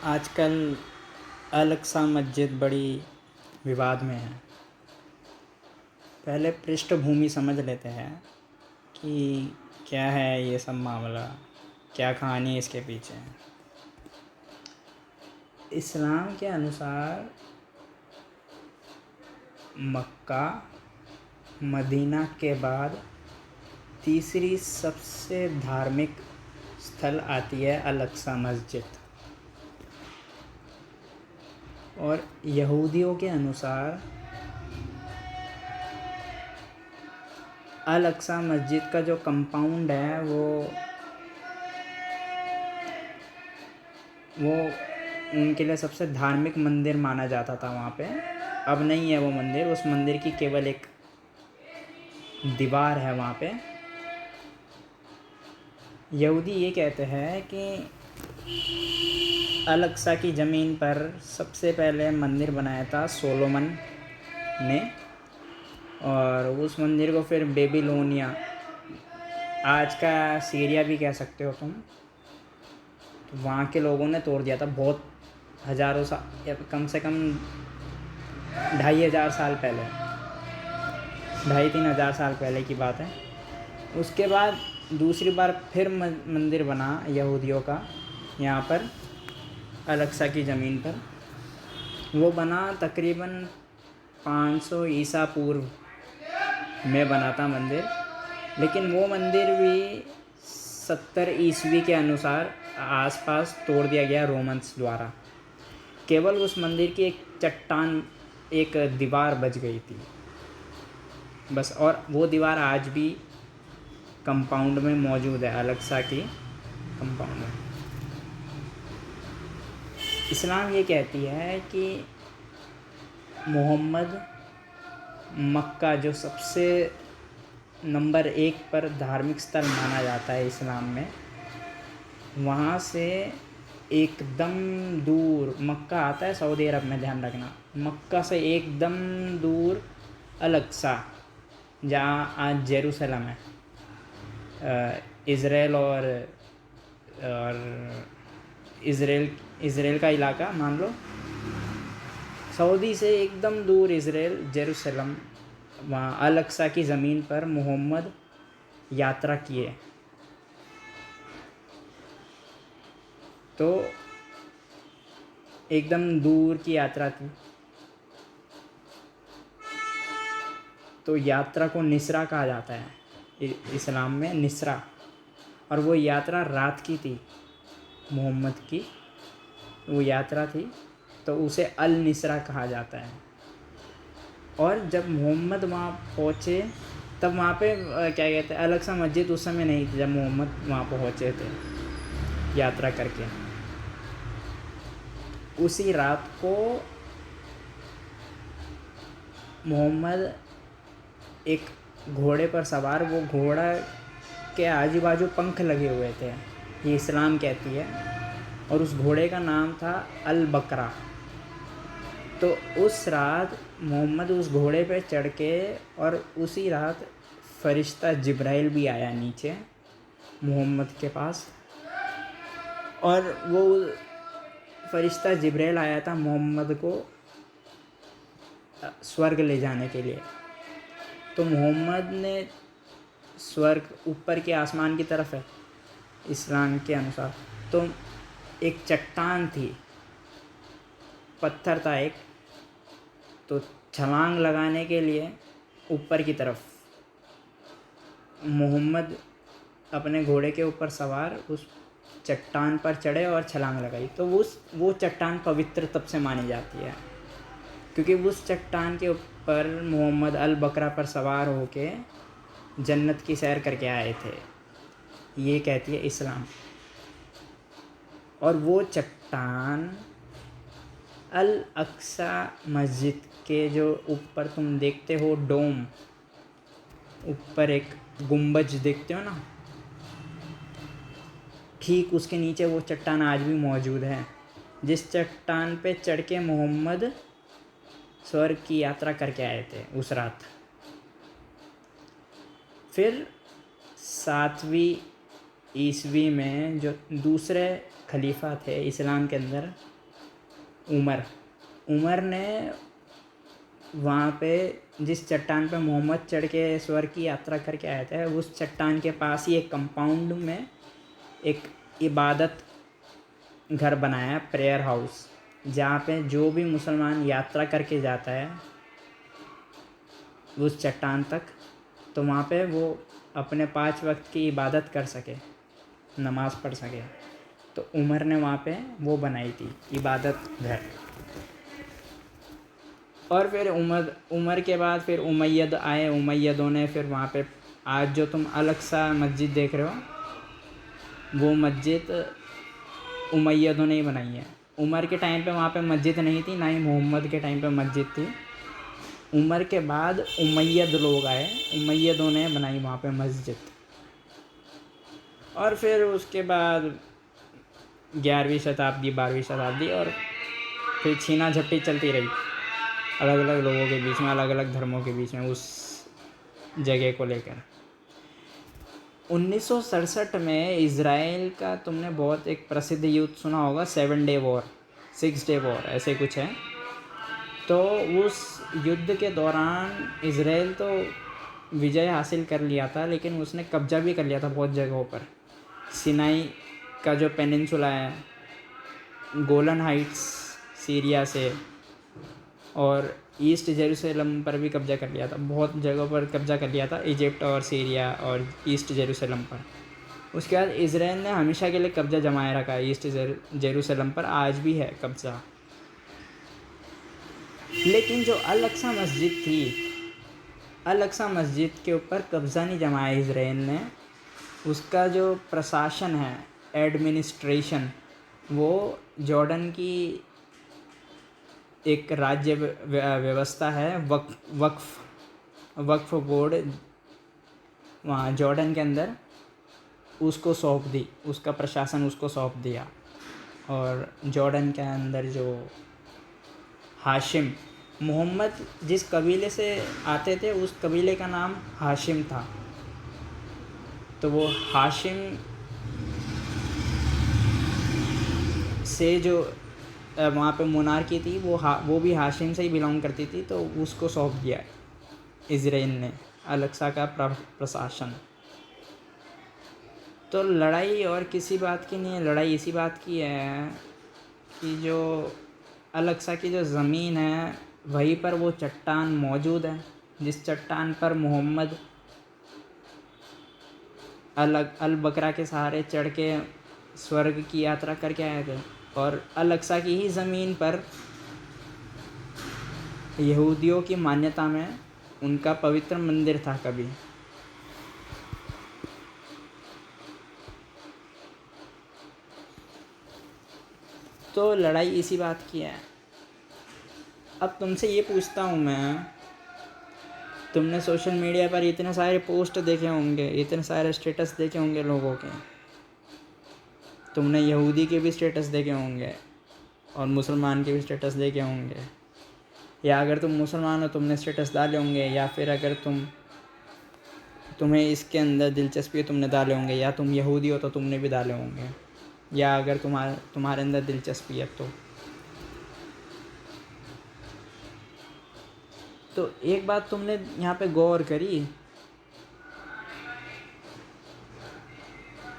आजकल अल-अक़सा मस्जिद बड़ी विवाद में है। पहले पृष्ठभूमि समझ लेते हैं कि क्या है ये सब मामला, क्या कहानी है इसके पीछे। इस्लाम के अनुसार मक्का, मदीना के बाद तीसरी सबसे धार्मिक स्थल आती है अल-अक़सा मस्जिद। और यहूदियों के अनुसार अल-अक़सा मस्जिद का जो कंपाउंड है वो उनके लिए सबसे धार्मिक मंदिर माना जाता था वहाँ पे। अब नहीं है वो मंदिर, उस मंदिर की केवल एक दीवार है वहाँ पे। यहूदी ये कहते हैं कि अल-अक़सा की ज़मीन पर सबसे पहले मंदिर बनाया था सोलोमन ने, और उस मंदिर को फिर बेबीलोनिया, आज का सीरिया भी कह सकते हो तुम, तो वहाँ के लोगों ने तोड़ दिया था। बहुत हज़ारों साल, कम से कम 2500 साल पहले, 2500-3000 साल पहले की बात है। उसके बाद दूसरी बार फिर मंदिर बना यहूदियों का यहाँ पर अल-अक़सा की ज़मीन पर। वो बना तकरीबन 500 ईसा पूर्व में बना था मंदिर, लेकिन वो मंदिर भी 70 ईस्वी के अनुसार आसपास तोड़ दिया गया रोमन्स द्वारा। केवल उस मंदिर की एक चट्टान, एक दीवार बच गई थी बस, और वो दीवार आज भी कंपाउंड में मौजूद है, अल-अक़सा की कंपाउंड में। इस्लाम ये कहती है कि मोहम्मद मक्का, जो सबसे नंबर 1 पर धार्मिक स्थल माना जाता है इस्लाम में, वहाँ से एकदम दूर, मक्का आता है सऊदी अरब में, ध्यान रखना, मक्का से एकदम दूर अल-अक़सा, जहाँ आज जेरूसलम है, इज़राइल और इज़राइल का इलाका मान लो। सऊदी से एकदम दूर इज़राइल, जेरूसलम, वहाँ अल-अक़सा की ज़मीन पर मोहम्मद यात्रा किए। तो एकदम दूर की यात्रा थी, तो यात्रा को निसरा कहा जाता है इस्लाम में, निसरा। और वो यात्रा रात की थी, मोहम्मद की वो यात्रा थी, तो उसे अल निसरा कहा जाता है। और जब मोहम्मद वहाँ पहुँचे, तब वहाँ पे क्या कहते हैं, अल-अक़सा मस्जिद उस समय नहीं थी जब मोहम्मद वहाँ पहुँचे थे यात्रा करके। उसी रात को मोहम्मद एक घोड़े पर सवार, वो घोड़ा के आजू बाजू पंख लगे हुए थे, ये इस्लाम कहती है, और उस घोड़े का नाम था अल बकरा। तो उस रात मोहम्मद उस घोड़े पे चढ़ के, और उसी रात फरिश्ता जिब्राइल भी आया नीचे मोहम्मद के पास, और वो फरिश्ता जिब्राइल आया था मोहम्मद को स्वर्ग ले जाने के लिए। तो मोहम्मद ने स्वर्ग ऊपर के आसमान की तरफ है इस्लाम के अनुसार, तो एक चट्टान थी, पत्थर था एक, तो छलांग लगाने के लिए ऊपर की तरफ मोहम्मद अपने घोड़े के ऊपर सवार उस चट्टान पर चढ़े और छलांग लगाई। तो वो चट्टान पवित्र तब से मानी जाती है, क्योंकि उस चट्टान के ऊपर मोहम्मद अल बकरा पर सवार होके जन्नत की सैर करके आए थे, ये कहती है इस्लाम। और वो चट्टान अल-अक़सा मस्जिद के जो ऊपर तुम देखते हो डोम, ऊपर एक गुंबज देखते हो ना, ठीक उसके नीचे वो चट्टान आज भी मौजूद है, जिस चट्टान पे चढ़ के मोहम्मद स्वर्ग की यात्रा करके आए थे उस रात। फिर 7वीं ईस्वी में जो दूसरे खलीफा थे इस्लाम के अंदर, उमर ने वहाँ पे जिस चट्टान पे मोहम्मद चढ़ के स्वर्ग की यात्रा करके आए थे, उस चट्टान के पास ही एक कंपाउंड में एक इबादत घर बनाया, प्रेयर हाउस, जहाँ पे जो भी मुसलमान यात्रा करके जाता है उस चट्टान तक, तो वहाँ पे वो अपने 5 वक्त की इबादत कर सके, नमाज़ पढ़ सके। तो उमर ने वहाँ पे वो बनाई थी इबादत घर। और फिर उमर के बाद फिर उमैयद आए। उमैयदों ने फिर वहाँ पे आज जो तुम अल-अक़सा मस्जिद देख रहे हो, वो मस्जिद उमैयदों ने ही बनाई है। उमर के टाइम पे वहाँ पे मस्जिद नहीं थी, ना ही मोहम्मद के टाइम पे मस्जिद थी। उमर के बाद उमैयद लोग आए, उमैयदों ने बनाई वहाँ पे मस्जिद। और फिर उसके बाद 11वीं शताब्दी, 12वीं शताब्दी, और फिर छीना झपटी चलती रही अलग अलग लोगों के बीच में, अलग अलग धर्मों के बीच में उस जगह को लेकर। 1967 में इज़राइल का तुमने बहुत एक प्रसिद्ध युद्ध सुना होगा, 7 डे वॉर, 6 डे वॉर, ऐसे कुछ है। तो उस युद्ध के दौरान इज़राइल तो विजय हासिल कर लिया था, लेकिन उसने कब्जा भी कर लिया था बहुत जगहों पर। सिनाई का जो पेनिनसुला है, गोलन हाइट्स सीरिया से, और ईस्ट जेरूसलम पर भी कब्जा कर लिया था, बहुत जगहों पर कब्जा कर लिया था, इजिप्ट और सीरिया और ईस्ट जेरूसलम पर। उसके बाद इज़राइल ने हमेशा के लिए कब्जा जमाए रखा है ईस्ट जेरूसलम पर, आज भी है कब्जा। लेकिन जो अल-अक़सा मस्जिद थी, अल-अक़सा मस्जिद के ऊपर कब्ज़ा नहीं जमाया इज़राइल ने। उसका जो प्रशासन है, एडमिनिस्ट्रेशन, वो जॉर्डन की एक राज्य व्यवस्था है, वक्फ बोर्ड, वहाँ जॉर्डन के अंदर उसको सौंप दी, उसका प्रशासन उसको सौंप दिया। और जॉर्डन के अंदर जो हाशिम, मोहम्मद जिस कबीले से आते थे उस कबीले का नाम हाशिम था, तो वो हाशिम से जो वहाँ पे मोनार्की थी, वो भी हाशिम से ही बिलोंग करती थी, तो उसको सौंप दिया इज़राइल ने अल-अक़सा का प्रशासन। तो लड़ाई और किसी बात की नहीं है, लड़ाई इसी बात की है कि जो अल-अक़सा की जो ज़मीन है, वहीं पर वो चट्टान मौजूद है, जिस चट्टान पर मोहम्मद अल बकरा के सहारे चढ़ के स्वर्ग की यात्रा करके आए थे। और अल-अक़सा की ही ज़मीन पर यहूदियों की मान्यता में उनका पवित्र मंदिर था कभी। तो लड़ाई इसी बात की है। अब तुमसे ये पूछता हूँ मैं, तुमने सोशल मीडिया पर इतने सारे पोस्ट देखे होंगे, इतने सारे स्टेटस देखे होंगे लोगों के, तुमने यहूदी के भी स्टेटस देखे होंगे और मुसलमान के भी स्टेटस देखे होंगे, या अगर तुम मुसलमान हो तुमने स्टेटस डाले होंगे, या फिर अगर तुम्हें इसके अंदर दिलचस्पी है तुमने डाले होंगे, या तुम यहूदी हो तो तुमने भी डाले होंगे, या अगर तुम्हारे अंदर दिलचस्पी है तो एक बात तुमने यहाँ पे गौर करी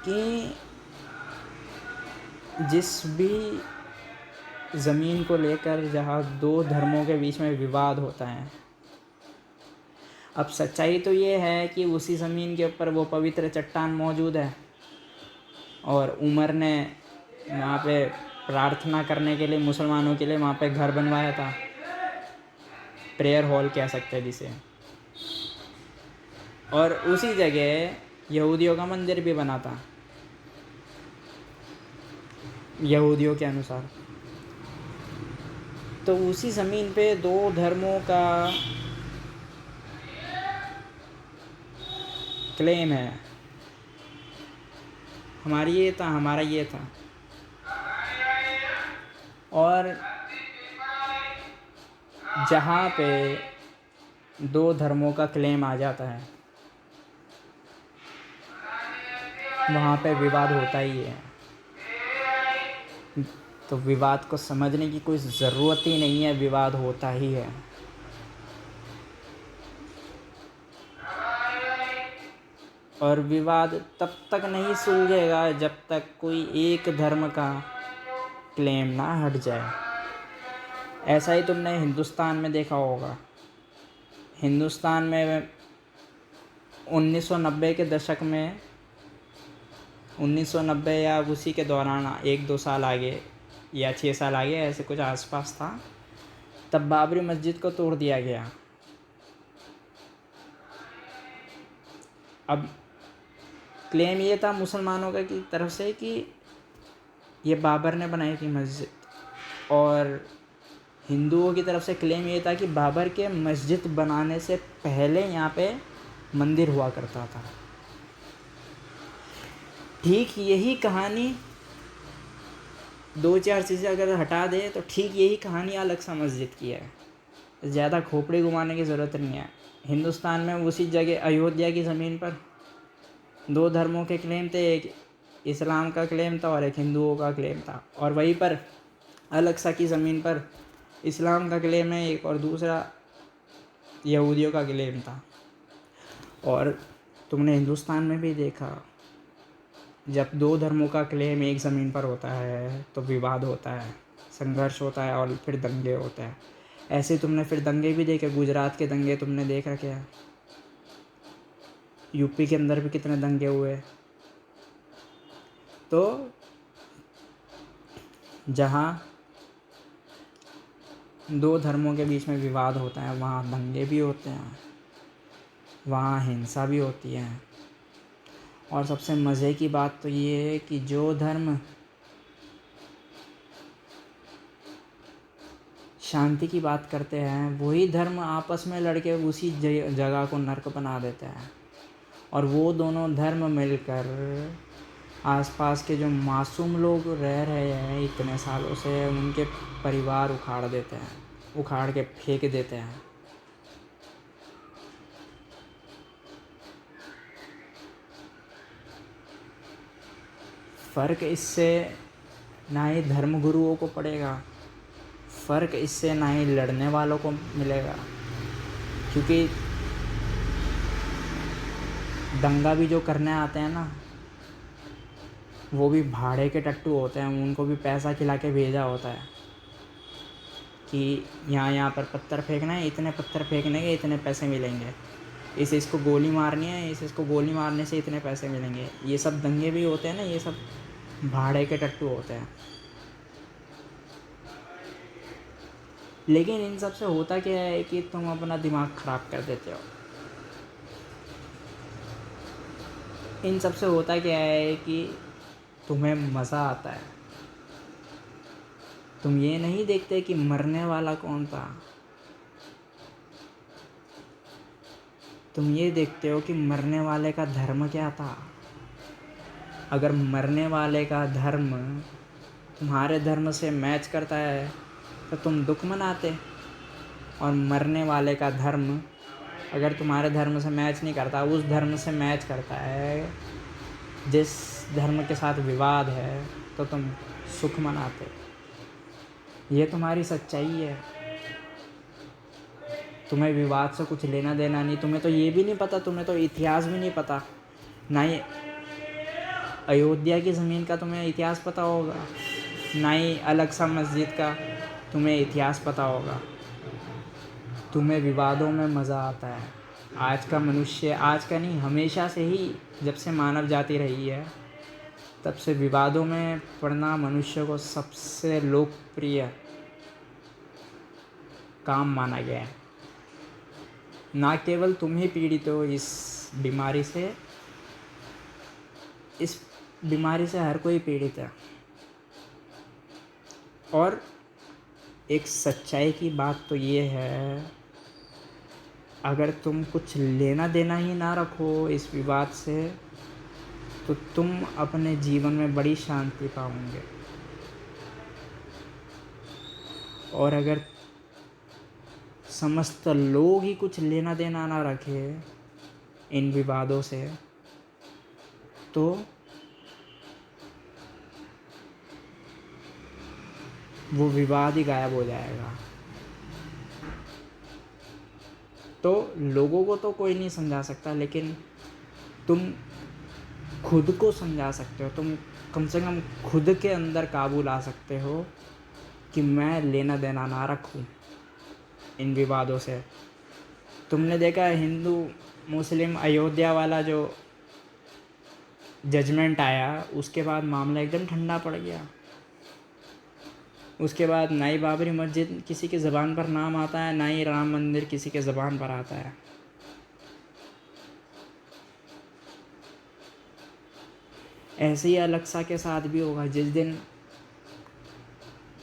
कि जिस भी ज़मीन को लेकर जहाँ 2 धर्मों के बीच में विवाद होता है, अब सच्चाई तो ये है कि उसी ज़मीन के ऊपर वो पवित्र चट्टान मौजूद है, और उमर ने वहाँ पे प्रार्थना करने के लिए मुसलमानों के लिए वहाँ पे घर बनवाया था, प्रेयर हॉल कह सकते हैं जिसे। और उसी जगह यहूदियों का मंदिर भी बना था, यहूदियों के अनुसार। तो उसी ज़मीन पे 2 धर्मों का क्लेम है, हमारा ये था। और जहाँ पे 2 धर्मों का क्लेम आ जाता है, वहाँ पे विवाद होता ही है। तो विवाद को समझने की कोई ज़रूरत ही नहीं है, विवाद होता ही है। और विवाद तब तक नहीं सुलझेगा जब तक कोई एक धर्म का क्लेम ना हट जाए। ऐसा ही तुमने हिंदुस्तान में देखा होगा। हिंदुस्तान में 1990 के दशक में, 1990 या उसी के दौरान 1-2 साल आगे या 6 साल आगे ऐसे कुछ आसपास था, तब बाबरी मस्जिद को तोड़ दिया गया। अब क्लेम ये था मुसलमानों का की तरफ से कि ये बाबर ने बनाई थी मस्जिद, और हिंदुओं की तरफ से क्लेम ये था कि बाबर के मस्जिद बनाने से पहले यहाँ पे मंदिर हुआ करता था। ठीक यही कहानी 2-4 चीज़ें अगर हटा दे तो ठीक यही कहानी अल-अक़सा मस्जिद की है। ज़्यादा खोपड़ी घुमाने की ज़रूरत नहीं है। हिंदुस्तान में उसी जगह अयोध्या की ज़मीन पर 2 धर्मों के क्लेम थे, एक इस्लाम का क्लेम था और एक हिंदुओं का क्लेम था। और वहीं पर अल-अक़सा की ज़मीन पर इस्लाम का क्लेम है एक, और दूसरा यहूदियों का क्लेम था। और तुमने हिंदुस्तान में भी देखा, जब 2 धर्मों का क्लेम एक ज़मीन पर होता है तो विवाद होता है, संघर्ष होता है और फिर दंगे होते हैं। ऐसे तुमने फिर दंगे भी देखे, गुजरात के दंगे तुमने देख रखे हैं, यूपी के अंदर भी कितने दंगे हुए। तो जहाँ 2 धर्मों के बीच में विवाद होता है वहाँ दंगे भी होते हैं, वहाँ हिंसा भी होती है। और सबसे मज़े की बात तो ये है कि जो धर्म शांति की बात करते हैं वही धर्म आपस में लड़के उसी जगह को नर्क बना देते हैं। और वो दोनों धर्म मिलकर आसपास के जो मासूम लोग रह रहे हैं इतने सालों से, उनके परिवार उखाड़ देते हैं, उखाड़ के फेंक देते हैं। फ़र्क इससे ना ही धर्म गुरुओं को पड़ेगा, फ़र्क इससे ना ही लड़ने वालों को मिलेगा, क्योंकि दंगा भी जो करने आते हैं ना वो भी भाड़े के टट्टू होते हैं, उनको भी पैसा खिला के भेजा होता है कि यहाँ पर पत्थर फेंकना है, इतने पत्थर फेंकने के इतने पैसे मिलेंगे, इसको गोली मारनी है, इसको गोली मारने से इतने पैसे मिलेंगे। ये सब दंगे भी होते हैं ना, ये सब भाड़े के टट्टू होते हैं। लेकिन इन सब से होता क्या है कि तुम अपना दिमाग ख़राब कर देते हो। इन सब से होता क्या है कि तुम्हें मज़ा आता है, तुम ये नहीं देखते कि मरने वाला कौन था, तुम ये देखते हो कि मरने वाले का धर्म क्या था। अगर मरने वाले का धर्म तुम्हारे धर्म से मैच करता है तो तुम दुख मनाते, और मरने वाले का धर्म अगर तुम्हारे धर्म से मैच नहीं करता, उस धर्म से मैच करता है जिस धर्म के साथ विवाद है, तो तुम सुख मनाते। ये तुम्हारी सच्चाई है। तुम्हें विवाद से कुछ लेना देना नहीं, तुम्हें तो ये भी नहीं पता, तुम्हें तो इतिहास भी नहीं पता, ना ही अयोध्या की ज़मीन का तुम्हें इतिहास पता होगा, ना ही अल-अक़सा मस्जिद का तुम्हें इतिहास पता होगा। तुम्हें विवादों में मज़ा आता है। आज का मनुष्य, आज का नहीं हमेशा से ही, जब से मानव जाति रही है तब से विवादों में पड़ना मनुष्य को सबसे लोकप्रिय काम माना गया है। ना केवल तुम ही पीड़ित हो इस बीमारी से, इस बीमारी से हर कोई पीड़ित है। और एक सच्चाई की बात तो ये है, अगर तुम कुछ लेना देना ही ना रखो इस विवाद से तो तुम अपने जीवन में बड़ी शांति पाओगे। और अगर समस्त लोग ही कुछ लेना देना ना रखे इन विवादों से, तो वो विवाद ही गायब हो जाएगा। तो लोगों को तो कोई नहीं समझा सकता, लेकिन तुम खुद को समझा सकते हो। तुम कम से कम खुद के अंदर काबू ला सकते हो कि मैं लेना देना ना रखूं इन विवादों से। तुमने देखा हिंदू मुस्लिम अयोध्या वाला जो जजमेंट आया, उसके बाद मामला एकदम ठंडा पड़ गया। उसके बाद ना ही बाबरी मस्जिद किसी की ज़बान पर नाम आता है, ना ही राम मंदिर किसी के ज़बान पर आता है। ऐसे ही अलक्सा के साथ भी होगा। जिस दिन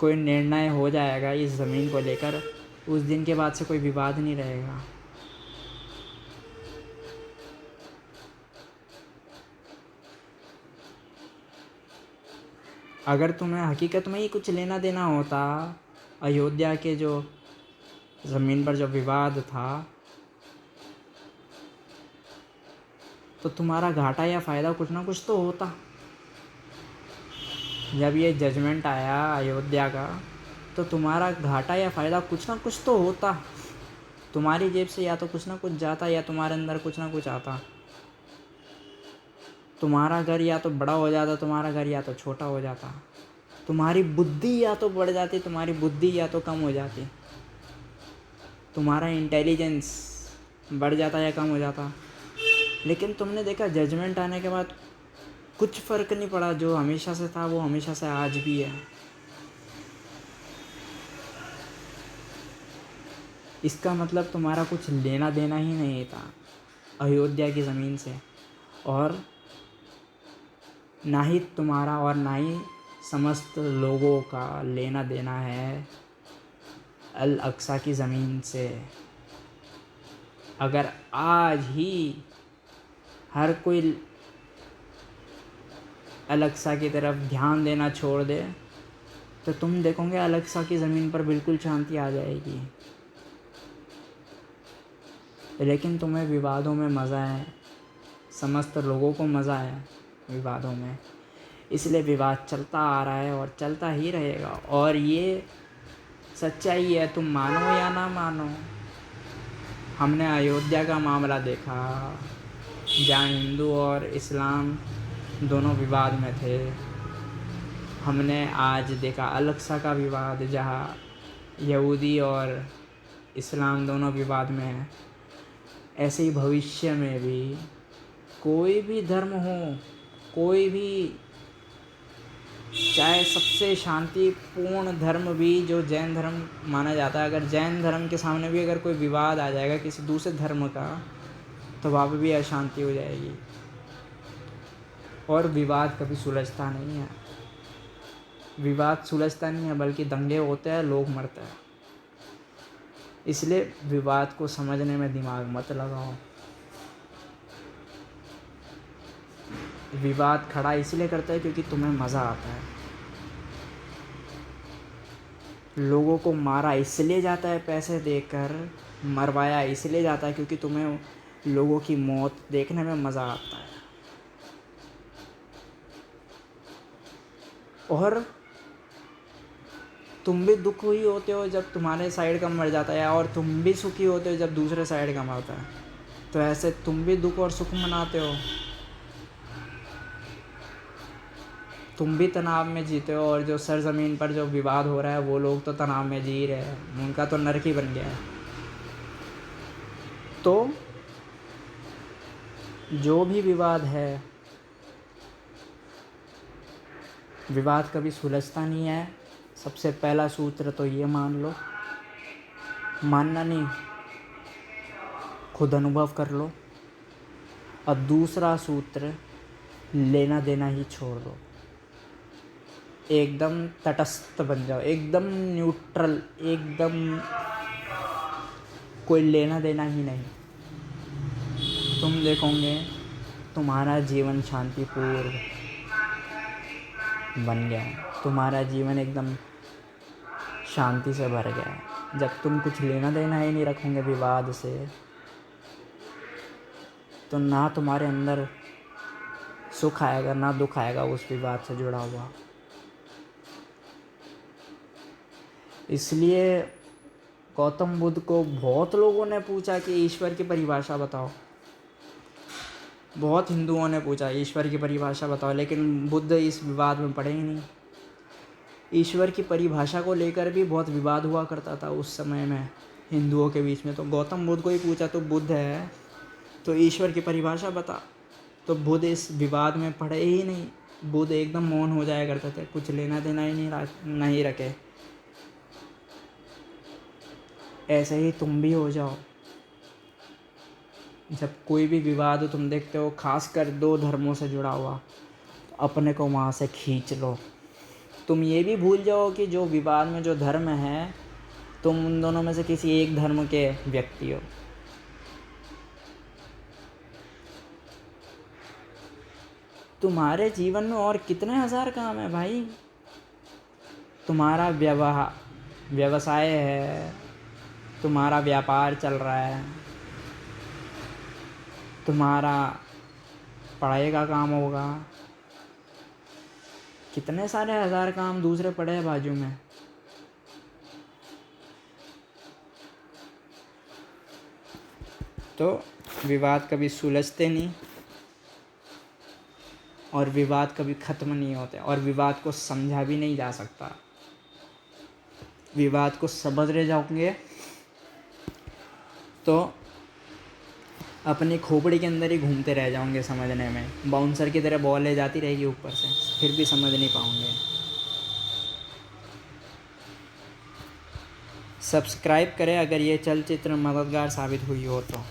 कोई निर्णय हो जाएगा इस ज़मीन को लेकर, उस दिन के बाद से कोई विवाद नहीं रहेगा। अगर तुम्हें हकीकत में ही कुछ लेना देना होता अयोध्या के जो ज़मीन पर जो विवाद था, तो तुम्हारा घाटा या फ़ायदा कुछ ना कुछ तो होता। जब ये जजमेंट आया अयोध्या का, तो तुम्हारा घाटा या फ़ायदा कुछ ना कुछ तो होता। तुम्हारी जेब से या तो कुछ ना कुछ जाता, या तुम्हारे अंदर कुछ ना कुछ आता। तुम्हारा घर या तो बड़ा हो जाता, तुम्हारा घर या तो छोटा हो जाता। तुम्हारी बुद्धि या तो बढ़ जाती, तुम्हारी बुद्धि या तो कम हो जाती। तुम्हारा इंटेलिजेंस बढ़ जाता या कम हो जाता। लेकिन तुमने देखा जजमेंट आने के बाद कुछ फ़र्क नहीं पड़ा। जो हमेशा से था वो हमेशा से आज भी है। इसका मतलब तुम्हारा कुछ लेना देना ही नहीं था अयोध्या की ज़मीन से, और ना ही तुम्हारा और ना ही समस्त लोगों का लेना देना है अल अक्सा की ज़मीन से। अगर आज ही हर कोई अल अक्सा की तरफ ध्यान देना छोड़ दे, तो तुम देखोगे अल अक्सा की ज़मीन पर बिल्कुल शांति आ जाएगी। लेकिन तुम्हें विवादों में मज़ा है, समस्त लोगों को मज़ा है विवादों में, इसलिए विवाद चलता आ रहा है और चलता ही रहेगा। और ये सच्चाई है, तुम मानो या ना मानो। हमने अयोध्या का मामला देखा, जहाँ हिंदू और इस्लाम दोनों विवाद में थे। हमने आज देखा अल अक्सा का विवाद, जहाँ यहूदी और इस्लाम दोनों विवाद में हैं। ऐसे ही भविष्य में भी कोई भी धर्म हो, कोई भी, चाहे सबसे शांतिपूर्ण धर्म भी जो जैन धर्म माना जाता है, अगर जैन धर्म के सामने भी अगर कोई विवाद आ जाएगा किसी दूसरे धर्म का, तो वहाँ पर भी अशांति हो जाएगी। और विवाद कभी सुलझता नहीं है। विवाद सुलझता नहीं है, बल्कि दंगे होते हैं, लोग मरते हैं। इसलिए विवाद को समझने में दिमाग मत लगाओ। विवाद खड़ा इसलिए करता है क्योंकि तुम्हें मज़ा आता है। लोगों को मारा इसलिए जाता है पैसे देकर, मरवाया इसलिए जाता है क्योंकि तुम्हें लोगों की मौत देखने में मज़ा आता है। और तुम भी दुख हुई होते हो जब तुम्हारे साइड का मर जाता है, और तुम भी सुखी होते हो जब दूसरे साइड का मरता है। तो ऐसे तुम भी दुख और सुख मनाते हो, तुम भी तनाव में जीते हो। और जो सरज़मीन पर जो विवाद हो रहा है, वो लोग तो तनाव में जी रहे हैं, उनका तो नरक ही बन गया है। तो जो भी विवाद है, विवाद कभी सुलझता नहीं है। सबसे पहला सूत्र तो ये मान लो, मानना नहीं, खुद अनुभव कर लो। और दूसरा सूत्र, लेना देना ही छोड़ दो। एकदम तटस्थ बन जाओ, एकदम न्यूट्रल, एकदम कोई लेना देना ही नहीं। तुम देखोगे तुम्हारा जीवन शांतिपूर्ण बन गया है, तुम्हारा जीवन एकदम शांति से भर गया है। जब तुम कुछ लेना देना ही नहीं रखोगे विवाद से, तो ना तुम्हारे अंदर सुख आएगा ना दुख आएगा उस विवाद से जुड़ा हुआ। इसलिए गौतम बुद्ध को बहुत लोगों ने पूछा कि ईश्वर की परिभाषा बताओ, बहुत हिंदुओं ने पूछा ईश्वर की परिभाषा बताओ, लेकिन बुद्ध इस विवाद में पड़े ही नहीं। ईश्वर की परिभाषा को लेकर भी बहुत विवाद हुआ करता था उस समय में हिंदुओं के बीच में। तो गौतम बुद्ध को ही पूछा तो बुद्ध है तो ईश्वर की परिभाषा बता, तो बुद्ध इस विवाद में पड़े ही नहीं। बुद्ध एकदम मौन हो जाया करते थे, कुछ लेना देना ही नहीं रखे। ऐसे ही तुम भी हो जाओ। जब कोई भी विवाद तुम देखते हो, खासकर दो धर्मों से जुड़ा हुआ, तो अपने को वहाँ से खींच लो। तुम ये भी भूल जाओ कि जो विवाद में जो धर्म है, तुम उन दोनों में से किसी एक धर्म के व्यक्ति हो। तुम्हारे जीवन में और कितने हजार काम है भाई। तुम्हारा व्यवसाय है, तुम्हारा व्यापार चल रहा है, तुम्हारा पढ़ाई का काम होगा, कितने सारे हजार काम दूसरे पड़े हैं बाजू में। तो विवाद कभी सुलझते नहीं और विवाद कभी ख़त्म नहीं होते, और विवाद को समझा भी नहीं जा सकता। विवाद को समझ रहे जाओगे तो अपनी खोपड़ी के अंदर ही घूमते रह जाओगे समझने में। बाउंसर की तरह बॉल ले जाती रहेगी ऊपर से, फिर भी समझ नहीं पाओगे। सब्सक्राइब करें अगर ये चलचित्र मददगार साबित हुई हो तो।